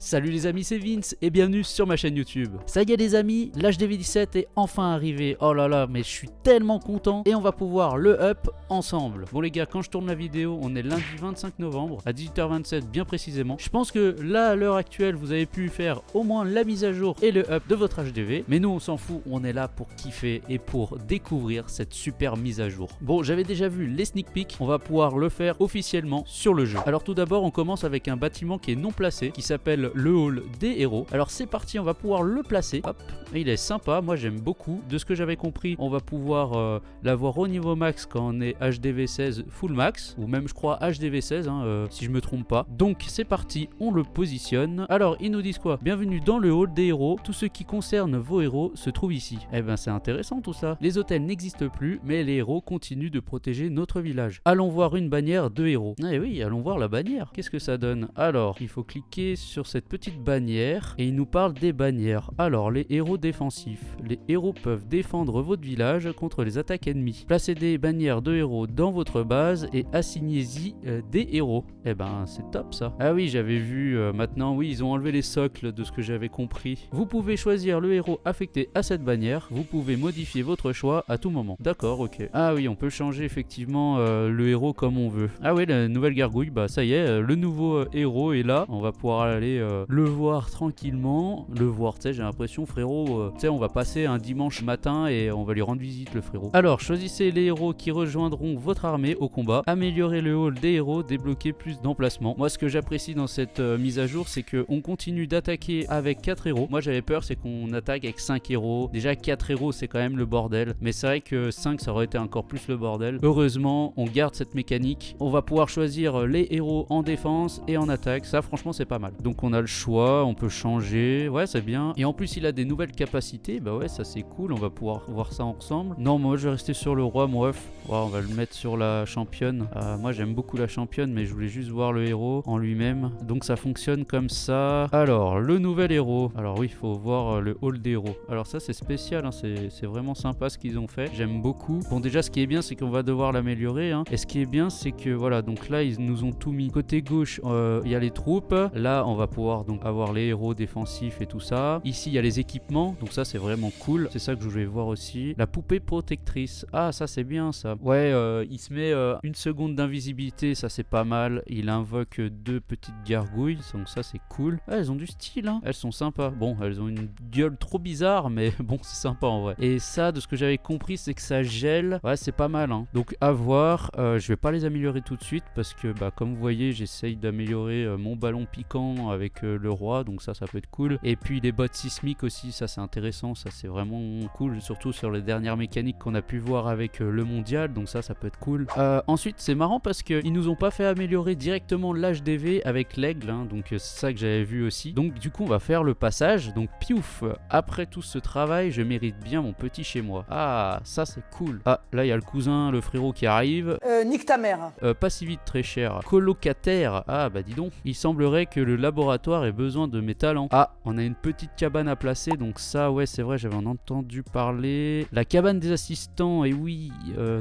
Salut les amis, c'est Vince et bienvenue sur ma chaîne YouTube. Ça y est les amis, l'HDV17 est enfin arrivé. Oh là là, mais je suis tellement content et on va pouvoir le up ensemble. Bon les gars, quand je tourne la vidéo, on est lundi 25 novembre à 18h27 bien précisément. Je pense que là à l'heure actuelle, vous avez pu faire au moins la mise à jour et le up de votre HDV. Mais nous on s'en fout, on est là pour kiffer et pour découvrir cette super mise à jour. Bon, j'avais déjà vu les sneak peeks, on va pouvoir le faire officiellement sur le jeu. Alors tout d'abord, on commence avec un bâtiment qui est non placé, qui s'appelle le hall des héros. Alors c'est parti, on va pouvoir le placer. Hop, il est sympa, moi j'aime beaucoup. De ce que j'avais compris, on va pouvoir l'avoir au niveau max quand on est HDV16 full max, ou même je crois HDV16 si je me trompe pas. Donc c'est parti, on le positionne. Alors ils nous disent quoi? Bienvenue dans le hall des héros, tout ce qui concerne vos héros se trouve ici. Eh ben c'est intéressant tout ça. Les hôtels n'existent plus, mais les héros continuent de protéger notre village. Allons voir une bannière de héros. Eh oui, allons voir la bannière. Qu'est-ce que ça donne? Alors, il faut cliquer sur cette petite bannière et il nous parle des bannières. Alors, les héros défensifs. Les héros peuvent défendre votre village contre les attaques ennemies. Placez des bannières de héros dans votre base et assignez-y des héros. Eh ben, c'est top ça. Ah oui, j'avais vu maintenant, oui, ils ont enlevé les socles de ce que j'avais compris. Vous pouvez choisir le héros affecté à cette bannière. Vous pouvez modifier votre choix à tout moment. D'accord, ok. Ah oui, on peut changer effectivement le héros comme on veut. Ah oui, la nouvelle gargouille, bah ça y est, le nouveau héros est là. On va pouvoir aller le voir tranquillement. Le voir, tu sais, j'ai l'impression, frérot, tu sais, on va passer un dimanche matin et on va lui rendre visite, le frérot. Alors, choisissez les héros qui rejoindront votre armée au combat. Améliorez le hall des héros, débloquez plus d'emplacements. Moi, ce que j'apprécie dans cette mise à jour, c'est qu'on continue d'attaquer avec 4 héros. Moi, j'avais peur, c'est qu'on attaque avec 5 héros. Déjà, 4 héros, c'est quand même le bordel. Mais c'est vrai que 5, ça aurait été encore plus le bordel. Heureusement, on garde cette mécanique. On va pouvoir choisir les héros en défense et en attaque. Ça, franchement, c'est pas mal. Donc, on a le choix, on peut changer. Ouais, c'est bien. Et en plus, il a des nouvelles capacités. Bah ouais, ça, c'est cool. On va pouvoir voir ça ensemble. Non, moi, je vais rester sur le roi, moi. Ouais, on va le mettre sur la championne. Moi, j'aime beaucoup la championne, mais je voulais juste voir le héros en lui-même. Donc, ça fonctionne comme ça. Alors, le nouvel héros. Alors, oui, il faut voir le hall des héros. Alors, ça, c'est spécial. Hein. C'est vraiment sympa ce qu'ils ont fait. J'aime beaucoup. Bon, déjà, ce qui est bien, c'est qu'on va devoir l'améliorer. Hein. Et ce qui est bien, c'est que voilà, donc là, ils nous ont tout mis. Côté gauche, il y a les troupes. Là, on va pouvoir donc avoir les héros défensifs et tout ça. Ici, il y a les équipements. Donc ça, c'est vraiment cool. C'est ça que je voulais voir aussi. La poupée protectrice. Ah, ça, c'est bien ça. Ouais, il se met une seconde d'invisibilité. Ça, c'est pas mal. Il invoque 2 petites gargouilles. Donc ça, c'est cool. Ah, elles ont du style. Hein. Elles sont sympas. Bon, elles ont une gueule trop bizarre, mais bon, c'est sympa en vrai. Et ça, de ce que j'avais compris, c'est que ça gèle. Ouais, c'est pas mal. Hein. Donc, à voir. Je vais pas les améliorer tout de suite parce que, bah, comme vous voyez, j'essaye d'améliorer mon ballon piquant avec le roi. Donc ça peut être cool. Et puis les bottes sismiques aussi, ça c'est intéressant. Ça c'est vraiment cool, surtout sur les dernières mécaniques qu'on a pu voir avec le mondial. Donc ça peut être cool. Ensuite, c'est marrant parce qu'ils nous ont pas fait améliorer directement l'HDV avec l'aigle. Hein. Donc c'est ça que j'avais vu aussi. Donc du coup, on va faire le passage. Donc piouf, après tout ce travail, je mérite bien mon petit chez moi. Ah, ça c'est cool. Ah, là il y a le cousin, le frérot qui arrive. Nique ta mère. Pas si vite, très cher. Colocataire. Ah, bah dis donc. Il semblerait que le laboratoire ait besoin de mes talents. Ah, on a une petite cabane à placer. Donc ça, ouais, c'est vrai, j'avais entendu parler. La cabane des assistants, et oui.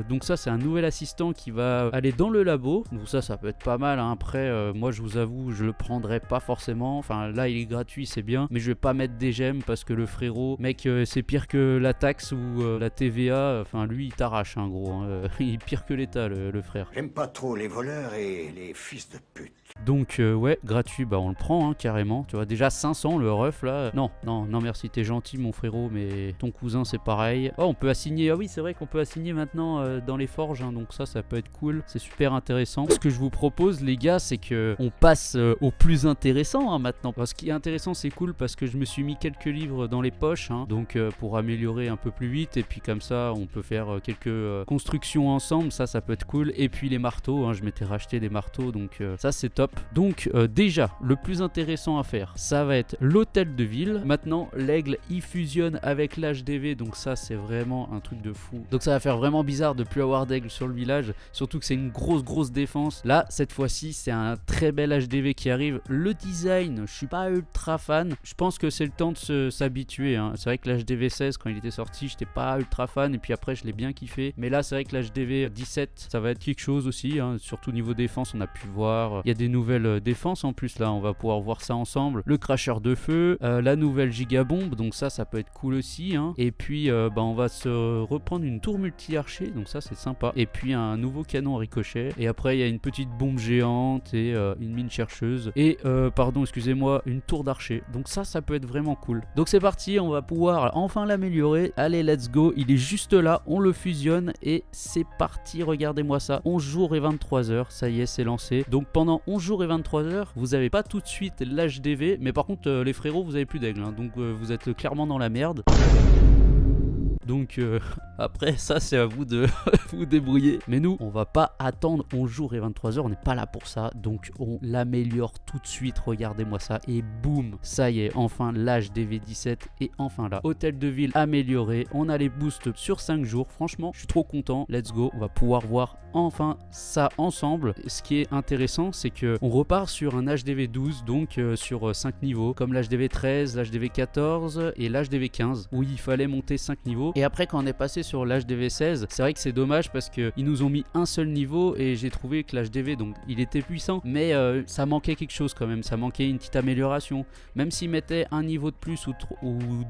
Donc ça, c'est un nouvel assistant qui va aller dans le labo. Donc ça peut être pas mal. Hein. Après, moi, je vous avoue, je le prendrai pas forcément. Enfin, là, il est gratuit, c'est bien. Mais je vais pas mettre des gemmes parce que le frérot, mec, c'est pire que la taxe ou la TVA. Enfin, lui, il t'arrache, hein, gros. Hein. Il est pire que l'État, le frère. J'aime pas trop les voleurs et les fils de pute. Donc ouais, gratuit, bah on le prend hein, carrément. Tu vois, déjà 500 le ref là. Non, merci, t'es gentil mon frérot, mais ton cousin c'est pareil. Oh, on peut assigner, ah oui c'est vrai qu'on peut assigner maintenant dans les forges, hein, donc ça peut être cool. C'est super intéressant. Ce que je vous propose les gars, c'est que on passe au plus intéressant hein, maintenant. Ce qui est intéressant, c'est cool parce que je me suis mis quelques livres dans les poches, hein, donc pour améliorer un peu plus vite. Et puis comme ça, on peut faire quelques constructions ensemble, ça peut être cool. Et puis les marteaux, hein, je m'étais racheté des marteaux, donc ça c'est top. Donc déjà, le plus intéressant à faire, ça va être l'hôtel de ville. Maintenant, l'aigle, il fusionne avec l'HDV, donc ça, c'est vraiment un truc de fou. Donc ça va faire vraiment bizarre de plus avoir d'aigle sur le village, surtout que c'est une grosse défense. Là, cette fois-ci, c'est un très bel HDV qui arrive. Le design, je suis pas ultra fan. Je pense que c'est le temps de s'habituer. Hein. C'est vrai que l'HDV 16, quand il était sorti, j'étais pas ultra fan, et puis après, je l'ai bien kiffé. Mais là, c'est vrai que l'HDV 17, ça va être quelque chose aussi, hein. Surtout niveau défense, on a pu voir. Il y a des nouvelles défenses en plus là, on va pouvoir voir ça ensemble. Le cracheur de feu, la nouvelle gigabombe, donc ça peut être cool aussi, hein. Et puis on va se reprendre une tour multi-archer, donc ça c'est sympa. Et puis un nouveau canon à ricochet. Et après il y a une petite bombe géante et une mine chercheuse. Et pardon, excusez-moi, une tour d'archer. Donc ça peut être vraiment cool. Donc c'est parti, on va pouvoir enfin l'améliorer. Allez, let's go, il est juste là, on le fusionne et c'est parti, regardez-moi ça. 11 jours et 23 heures, ça y est, c'est lancé. Donc pendant 11 jours et 23 heures, vous n'avez pas tout de suite l'HDV, mais par contre les frérots, vous avez plus d'aigle, hein. Donc vous êtes clairement dans la merde. Donc après ça c'est à vous de vous débrouiller. Mais nous on va pas attendre 11 jours et 23 heures, on n'est pas là pour ça. Donc on l'améliore tout de suite, regardez-moi ça. Et boum, ça y est, enfin l'HDV 17 est enfin là. Hôtel de ville amélioré, on a les boosts sur 5 jours. Franchement je suis trop content, let's go. On va pouvoir voir enfin ça ensemble. Ce qui est intéressant c'est que on repart sur un HDV 12, donc sur 5 niveaux, comme l'HDV 13, l'HDV 14 et l'HDV 15, où il fallait monter 5 niveaux. Et après quand on est passé sur l'HDV 16, c'est vrai que c'est dommage parce qu'ils nous ont mis un seul niveau et j'ai trouvé que l'HDV, donc il était puissant, mais ça manquait quelque chose quand même, ça manquait une petite amélioration. Même s'ils mettaient un niveau de plus ou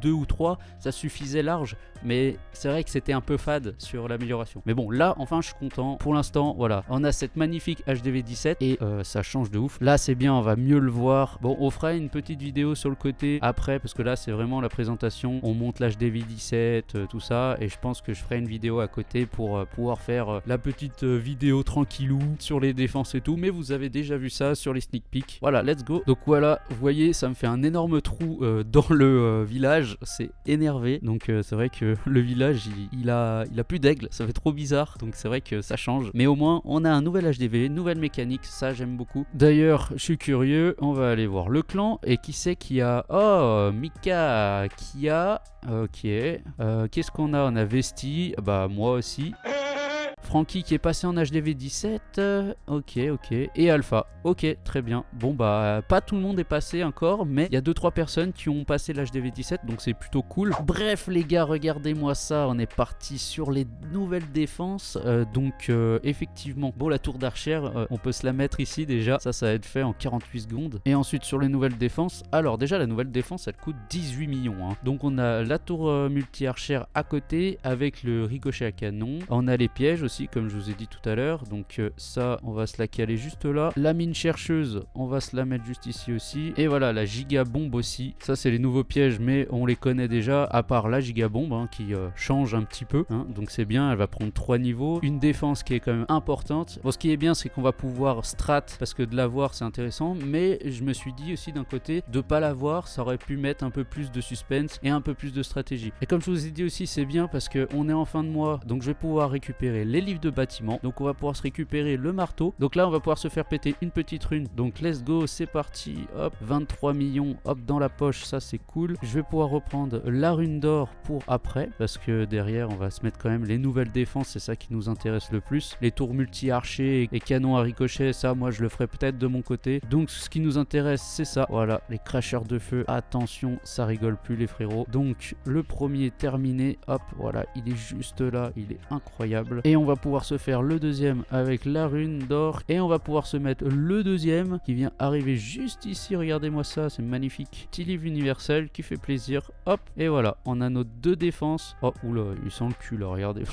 2 ou 3, ça suffisait large, mais c'est vrai que c'était un peu fade sur l'amélioration. Mais bon, là enfin je suis content. Pour l'instant, voilà, on a cette magnifique HDV 17 et ça change de ouf. Là c'est bien, on va mieux le voir. Bon, on fera une petite vidéo sur le côté après parce que là c'est vraiment la présentation. On monte l'HDV 17, tout ça, et je pense que je ferai une vidéo à côté pour pouvoir faire la petite vidéo tranquillou sur les défenses et tout, mais vous avez déjà vu ça sur les sneak peeks. Voilà, let's go. Donc voilà, vous voyez, ça me fait un énorme trou dans le village, c'est énervé. Donc c'est vrai que le village il a plus d'aigle, ça fait trop bizarre, donc c'est vrai que ça change, mais au moins on a un nouvel HDV, nouvelle mécanique, ça j'aime beaucoup. D'ailleurs je suis curieux, on va aller voir le clan, et qui c'est qui a... Oh, Mika qui a... Ok, qu'est-ce qu'on a? On a Vesti, bah moi aussi. Francky qui est passé en HDV 17, ok, et Alpha, ok, très bien. Bon bah, pas tout le monde est passé encore, mais il y a 2-3 personnes qui ont passé l'HDV 17, donc c'est plutôt cool. Bref les gars, regardez-moi ça, on est parti sur les nouvelles défenses, donc effectivement, bon la tour d'archer, on peut se la mettre ici déjà, ça va être fait en 48 secondes. Et ensuite sur les nouvelles défenses, alors déjà la nouvelle défense elle coûte 18 millions, hein. Donc on a la tour multi-archer à côté avec le ricochet à canon, on a les pièges aussi comme je vous ai dit tout à l'heure, donc ça on va se la caler juste là. La mine chercheuse on va se la mettre juste ici aussi, et voilà la giga bombe aussi, ça c'est les nouveaux pièges mais on les connaît déjà, à part la giga bombe hein, qui change un petit peu, hein, donc c'est bien, elle va prendre 3 niveaux, une défense qui est quand même importante. Bon, ce qui est bien c'est qu'on va pouvoir strat, parce que de l'avoir c'est intéressant, mais je me suis dit aussi d'un côté, de pas l'avoir ça aurait pu mettre un peu plus de suspense et un peu plus de stratégie. Et comme je vous ai dit aussi, c'est bien parce que on est en fin de mois, donc je vais pouvoir récupérer les livres de bâtiment, donc on va pouvoir se récupérer le marteau, donc là on va pouvoir se faire péter une petite rune, donc let's go, c'est parti, hop, 23 millions, hop, dans la poche, ça c'est cool. Je vais pouvoir reprendre la rune d'or pour après, parce que derrière on va se mettre quand même les nouvelles défenses, c'est ça qui nous intéresse le plus, les tours multi-archers et canons à ricochet, ça moi je le ferai peut-être de mon côté, donc ce qui nous intéresse c'est ça, voilà, les cracheurs de feu, attention, ça rigole plus les frérots. Donc le premier terminé, hop, voilà, il est juste là, il est incroyable, et on va pouvoir se faire le deuxième avec la rune d'or, et on va pouvoir se mettre le deuxième qui vient arriver juste ici, regardez-moi ça, c'est magnifique, petit livre universel qui fait plaisir, hop, et voilà, on a nos deux défenses. Oh oula, il sent le cul là, regardez.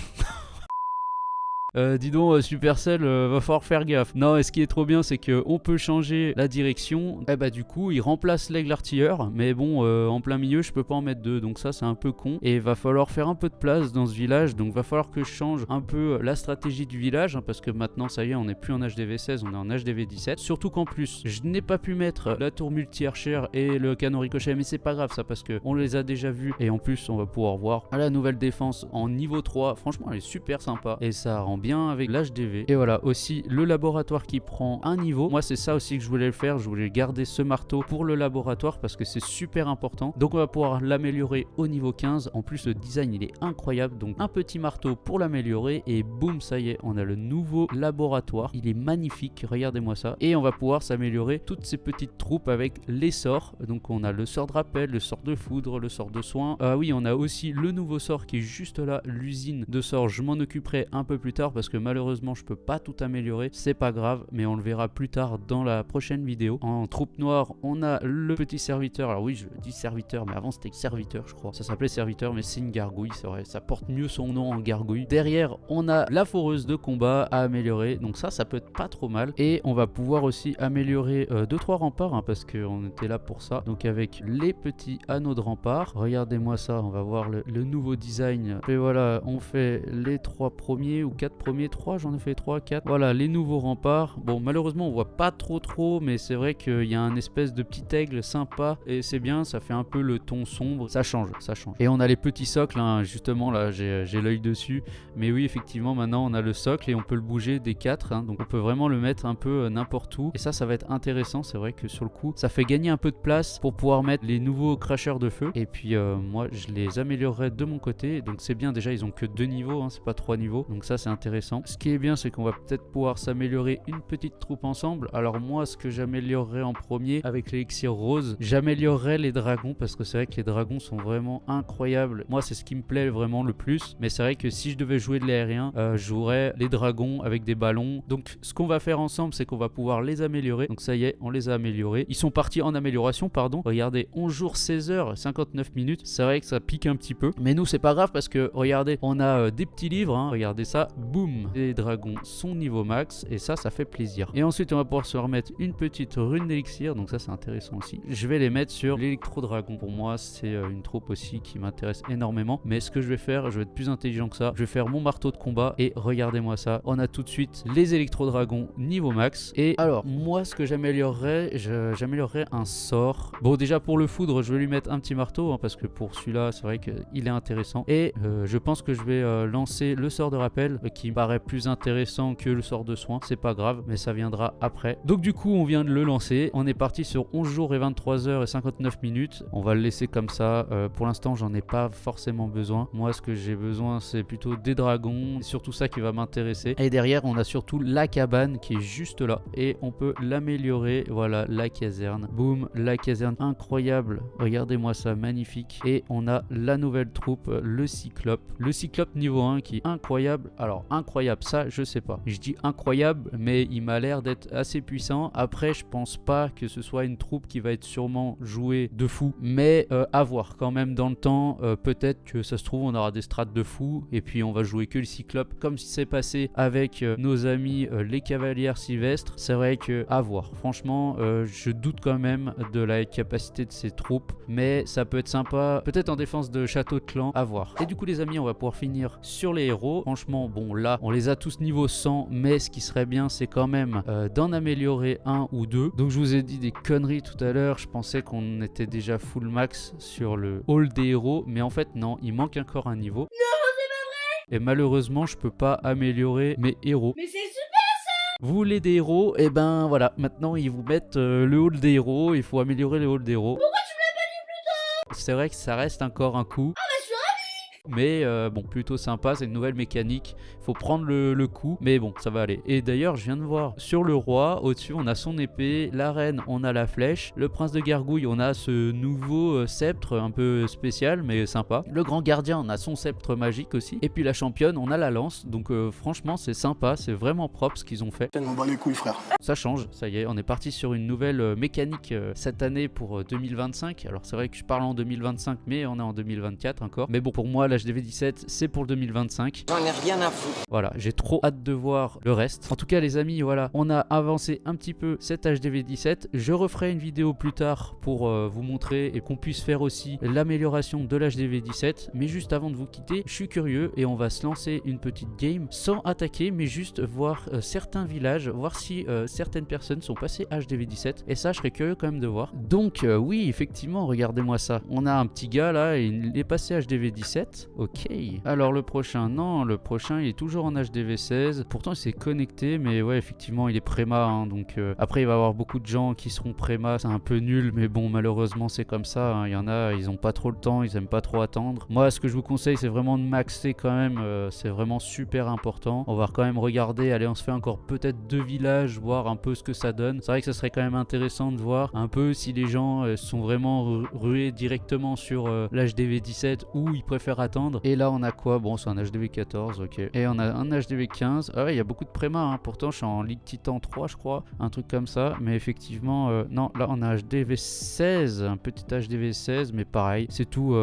Dis donc Supercell, va falloir faire gaffe. Non, et ce qui est trop bien c'est que on peut changer la direction, et bah du coup il remplace l'aigle artilleur, mais bon en plein milieu je peux pas en mettre deux, donc ça c'est un peu con, et va falloir faire un peu de place dans ce village, donc va falloir que je change un peu la stratégie du village, hein, parce que maintenant ça y est, on n'est plus en HDV 16, on est en HDV 17, surtout qu'en plus je n'ai pas pu mettre la tour multi-archer et le canon ricochet, mais c'est pas grave ça, parce que on les a déjà vus, et en plus on va pouvoir voir la nouvelle défense en niveau 3, franchement elle est super sympa, et ça rend bien avec l'HDV. Et voilà, aussi le laboratoire qui prend un niveau, moi c'est ça aussi que je voulais le faire, je voulais garder ce marteau pour le laboratoire parce que c'est super important, donc on va pouvoir l'améliorer au niveau 15, en plus le design il est incroyable, donc un petit marteau pour l'améliorer, et boum, ça y est, on a le nouveau laboratoire, il est magnifique, regardez-moi ça, et on va pouvoir s'améliorer toutes ces petites troupes avec les sorts, donc on a le sort de rappel, le sort de foudre, le sort de soin, oui on a aussi le nouveau sort qui est juste là, l'usine de sorts, je m'en occuperai un peu plus tard, parce que malheureusement je peux pas tout améliorer, c'est pas grave, mais on le verra plus tard dans la prochaine vidéo. En troupe noire, on a le petit serviteur. Alors oui, je dis serviteur, mais avant c'était serviteur, je crois. Ça s'appelait serviteur, mais c'est une gargouille, c'est vrai. Ça porte mieux son nom en gargouille. Derrière, on a la foreuse de combat à améliorer. Donc ça peut être pas trop mal. Et on va pouvoir aussi améliorer 2-3 remparts, hein, parce qu'on était là pour ça. Donc avec les petits anneaux de rempart. Regardez-moi ça, on va voir le nouveau design. Et voilà, on fait les 3 premiers ou 4 premiers. 3, j'en ai fait 3, 4. Voilà, les nouveaux remparts. Bon, malheureusement, on voit pas trop, mais c'est vrai qu'il y a un espèce de petit aigle sympa. Et c'est bien, ça fait un peu le ton sombre. Ça change. Et on a les petits socles, hein, justement, là, j'ai l'œil dessus. Mais oui, effectivement, maintenant, on a le socle et on peut le bouger des 4. Hein, donc, on peut vraiment le mettre un peu n'importe où. Et ça va être intéressant. C'est vrai que sur le coup, ça fait gagner un peu de place pour pouvoir mettre les nouveaux cracheurs de feu. Et puis, moi, je les améliorerai de mon côté. Donc, c'est bien. Déjà, ils ont que 2 niveaux, hein, c'est pas 3 niveaux. Donc, ça, c'est intéressant. Ce qui est bien, c'est qu'on va peut-être pouvoir s'améliorer une petite troupe ensemble. Alors, moi, ce que j'améliorerai en premier avec l'élixir rose, j'améliorerai les dragons parce que c'est vrai que les dragons sont vraiment incroyables. Moi, c'est ce qui me plaît vraiment le plus. Mais c'est vrai que si je devais jouer de l'aérien, je jouerais les dragons avec des ballons. Donc, ce qu'on va faire ensemble, c'est qu'on va pouvoir les améliorer. Donc, ça y est, on les a améliorés. Ils sont partis en amélioration, pardon. Regardez, 11 jours, 16 heures, 59 minutes. C'est vrai que ça pique un petit peu. Mais nous, c'est pas grave parce que, regardez, on a des petits livres. Hein. Regardez ça. Boum. Les dragons sont niveau max. Et ça fait plaisir. Et ensuite, on va pouvoir se remettre une petite rune d'élixir. Donc, ça, c'est intéressant aussi. Je vais les mettre sur l'électro-dragon. Pour moi, c'est une troupe aussi qui m'intéresse énormément. Mais ce que je vais faire, je vais être plus intelligent que ça. Je vais faire mon marteau de combat. Et regardez-moi ça. On a tout de suite les électro-dragons niveau max. Et alors, moi, ce que j'améliorerais, j'améliorerais un sort. Bon, déjà pour le foudre, je vais lui mettre un petit marteau. Hein, parce que pour celui-là, c'est vrai qu'il est intéressant. Et je pense que je vais lancer le sort de rappel qui me paraît plus intéressant que le sort de soin. C'est pas grave, mais ça viendra après. Donc du coup, on vient de le lancer. On est parti sur 11 jours et 23 heures et 59 minutes. On va le laisser comme ça. Pour l'instant, j'en ai pas forcément besoin. Moi, ce que j'ai besoin, c'est plutôt des dragons. C'est surtout ça qui va m'intéresser. Et derrière, on a surtout la cabane qui est juste là. Et on peut l'améliorer. Voilà, la caserne. Boum, la caserne incroyable. Regardez-moi ça, magnifique. Et on a la nouvelle troupe, le cyclope. Le cyclope niveau 1 qui est incroyable. Alors, incroyable, ça, je sais pas. Je dis incroyable, mais il m'a l'air d'être assez puissant. Après, je pense pas que ce soit une troupe qui va être sûrement jouée de fou. Mais à voir quand même dans le temps. Peut-être que ça se trouve, on aura des strats de fou. Et puis, on va jouer que le cyclope. Comme si c'est passé avec nos amis les cavalières sylvestres. C'est vrai que à voir. Franchement, je doute quand même de la capacité de ces troupes. Mais ça peut être sympa. Peut-être en défense de château de clan. À voir. Et du coup, les amis, on va pouvoir finir sur les héros. Franchement, bon, là, on les a tous niveau 100. Mais ce qui serait bien, c'est quand même d'en améliorer un ou deux. Donc, je vous ai dit des conneries tout à l'heure. Je pensais qu'on était déjà full max sur le hall des héros. Mais en fait, non, il manque encore un niveau. Non, c'est pas vrai! Et malheureusement, je peux pas améliorer mes héros. Mais c'est super! Vous voulez des héros? Et ben voilà, maintenant ils vous mettent le hall des héros. Il faut améliorer le hall des héros. Pourquoi tu me l'as pas dit plus tôt? C'est vrai que ça reste encore un coup. Ah bah je suis ravi! Mais bon, plutôt sympa, c'est une nouvelle mécanique. Faut prendre le coup, mais bon, ça va aller. Et d'ailleurs, je viens de voir sur le roi, au-dessus, on a son épée. La reine, on a la flèche. Le prince de Gargouille, on a ce nouveau sceptre un peu spécial, mais sympa. Le grand gardien, on a son sceptre magique aussi. Et puis la championne, on a la lance. Donc franchement, c'est sympa, c'est vraiment propre ce qu'ils ont fait. On bat les couilles, frère. Ça change, ça y est, on est parti sur une nouvelle mécanique cette année pour 2025. Alors c'est vrai que je parle en 2025, mais on est en 2024 encore. Mais bon, pour moi, l'HDV17, c'est pour le 2025. J'en ai rien à foutre. Voilà, j'ai trop hâte de voir le reste. En tout cas, les amis, voilà, on a avancé un petit peu cette HDV17. Je referai une vidéo plus tard pour vous montrer et qu'on puisse faire aussi l'amélioration de l'HDV17. Mais juste avant de vous quitter, je suis curieux et on va se lancer une petite game sans attaquer, mais juste voir certains villages, voir si certaines personnes sont passées HDV17. Et ça, je serais curieux quand même de voir. Donc, oui, effectivement, regardez-moi ça. On a un petit gars là, il est passé HDV17. Ok. Alors, le prochain, non, le prochain, il est toujours en HDV16. Pourtant, il s'est connecté, mais ouais, effectivement, il est préma. Hein, donc, après, il va y avoir beaucoup de gens qui seront préma. C'est un peu nul, mais bon, malheureusement, c'est comme ça. Hein. Il y en a, ils ont pas trop le temps, ils aiment pas trop attendre. Moi, ce que je vous conseille, c'est vraiment de maxer quand même. C'est vraiment super important. On va quand même regarder. Allez, on se fait encore peut-être 2 villages, voir un peu ce que ça donne. C'est vrai que ça serait quand même intéressant de voir un peu si les gens sont vraiment rués directement sur l'HDV17 ou ils préfèrent attendre attendre. Et là on a quoi? Bon, c'est un HDV 14, ok. Et on a un HDV 15. Ah ouais, il y a beaucoup de préma, hein. Pourtant je suis en Ligue Titan 3 je crois, un truc comme ça. Mais effectivement, non, là on a HDV 16, un petit HDV 16, mais pareil, c'est tout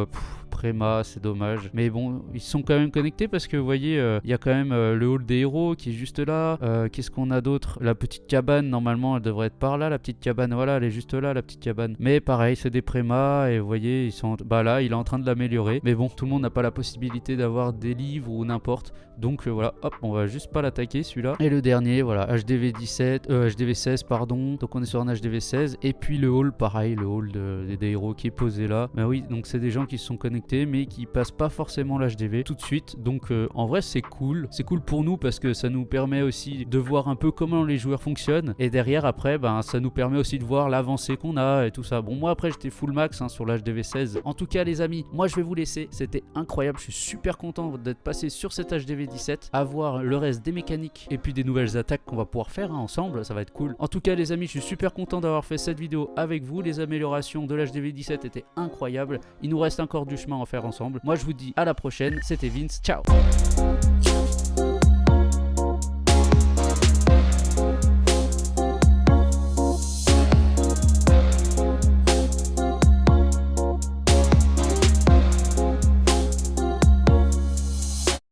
préma, c'est dommage. Mais bon, ils sont quand même connectés parce que vous voyez, il y a quand même le hall des héros qui est juste là. Qu'est-ce qu'on a d'autre? La petite cabane, normalement elle devrait être par là, la petite cabane, voilà, elle est juste là, la petite cabane. Mais pareil, c'est des prémas et vous voyez, ils sont... Bah là, il est en train de l'améliorer. Mais bon, tout le monde n'a pas la possibilité d'avoir des livres ou n'importe. Donc voilà, hop, on va juste pas l'attaquer celui-là. Et le dernier, voilà, HDV 17, HDV 16, pardon. Donc on est sur un HDV 16. Et puis le hall, pareil, le hall des héros qui est posé là. Bah oui, donc c'est des gens qui se sont connectés mais qui passent pas forcément l'HDV tout de suite. Donc en vrai, c'est cool. C'est cool pour nous parce que ça nous permet aussi de voir un peu comment les joueurs fonctionnent. Et derrière, après, ben, ça nous permet aussi de voir l'avancée qu'on a et tout ça. Bon, moi après, j'étais full max sur l'HDV 16. En tout cas, les amis, moi je vais vous laisser. C'était incroyable. Je suis super content d'être passé sur cet HDV 17, à voir le reste des mécaniques et puis des nouvelles attaques qu'on va pouvoir faire ensemble. Ça va être cool. En tout cas, les amis, je suis super content d'avoir fait cette vidéo avec vous. Les améliorations de l'HDV 17 étaient incroyables. Il nous reste encore du chemin à faire ensemble. Moi, je vous dis à la prochaine. C'était Vince. Ciao.